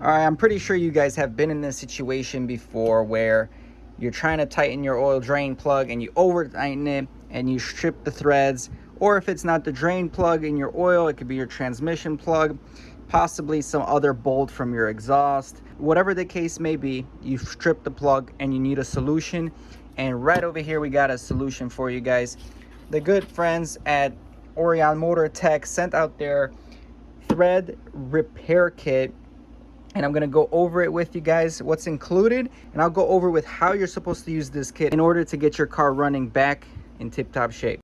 All right, I'm pretty sure you guys have been in this situation before where you're trying to tighten your oil drain plug and you over tighten it and you strip the threads. Or if it's not the drain plug in your oil, it could be your transmission plug, possibly some other bolt from your exhaust. Whatever the case may be, you've stripped the plug and you need a solution. And right over here, we got a solution for you guys. The good friends at Orion Motor Tech sent out their thread repair kit, and I'm gonna go over it with you guys, what's included, and I'll go over with how you're supposed to use this kit in order to get your car running back in tip-top shape.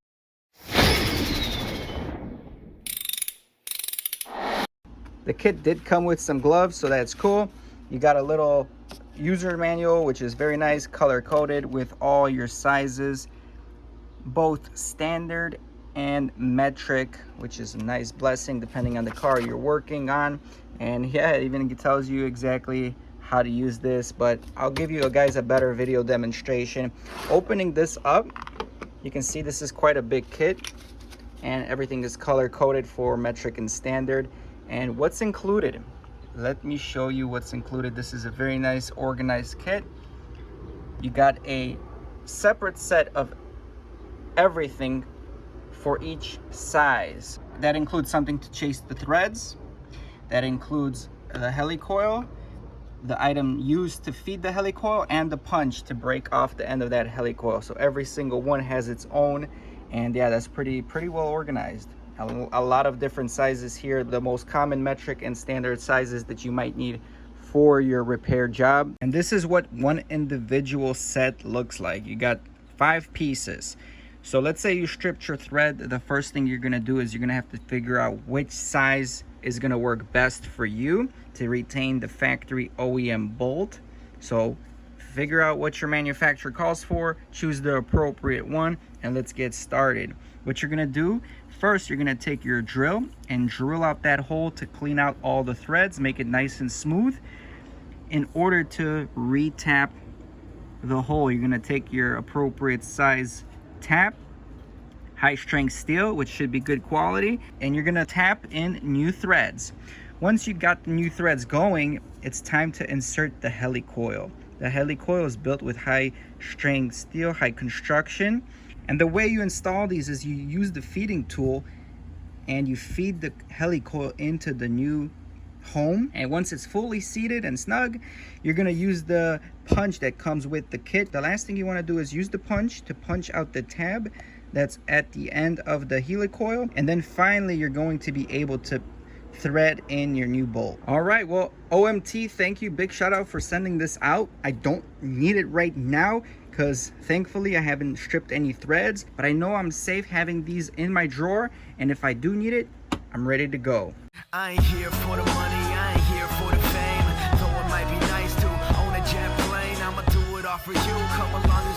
The kit did come with some gloves, so that's cool. You got a little user manual, which is very nice, color-coded with all your sizes, both standard and metric, which is a nice blessing depending on the car you're working on. And yeah, it even tells you exactly how to use this, but I'll give you guys a better video demonstration. Opening this up, you can see this is quite a big kit, and everything is color coded for metric and standard. And what's included, let me show you what's included. This is a very nice organized kit. You got a separate set of everything for each size. That includes something to chase the threads. That includes the helicoil, the item used to feed the helicoil, and the punch to break off the end of that helicoil. So every single one has its own, and yeah, that's pretty well organized. A lot of different sizes here, the most common metric and standard sizes that you might need for your repair job. And this is what one individual set looks like. You got 5 pieces. So let's say you stripped your thread. The first thing you're gonna do is you're gonna have to figure out which size is gonna work best for you to retain the factory OEM bolt. So figure out what your manufacturer calls for, choose the appropriate one, and let's get started. What you're gonna do, first you're gonna take your drill and drill out that hole to clean out all the threads, make it nice and smooth. In order to re-tap the hole, you're gonna take your appropriate size tap, high strength steel, which should be good quality, and you're gonna tap in new threads. Once you got the new threads going, it's time to insert the helicoil. The helicoil is built with high strength steel, high construction, and the way you install these is you use the feeding tool and you feed the helicoil into the new home, and once it's fully seated and snug, you're gonna use the punch that comes with the kit. The last thing you want to do is use the punch to punch out the tab that's at the end of the helicoil, and then finally you're going to be able to thread in your new bolt. All right, well, OMT, thank you, big shout out for sending this out. I don't need it right now because thankfully I haven't stripped any threads, but I know I'm safe having these in my drawer, and if I do need it, I'm ready to go. I ain't here for the money, I ain't here for the fame. Though it might be nice to own a jet plane, I'ma do it all for you. Come along.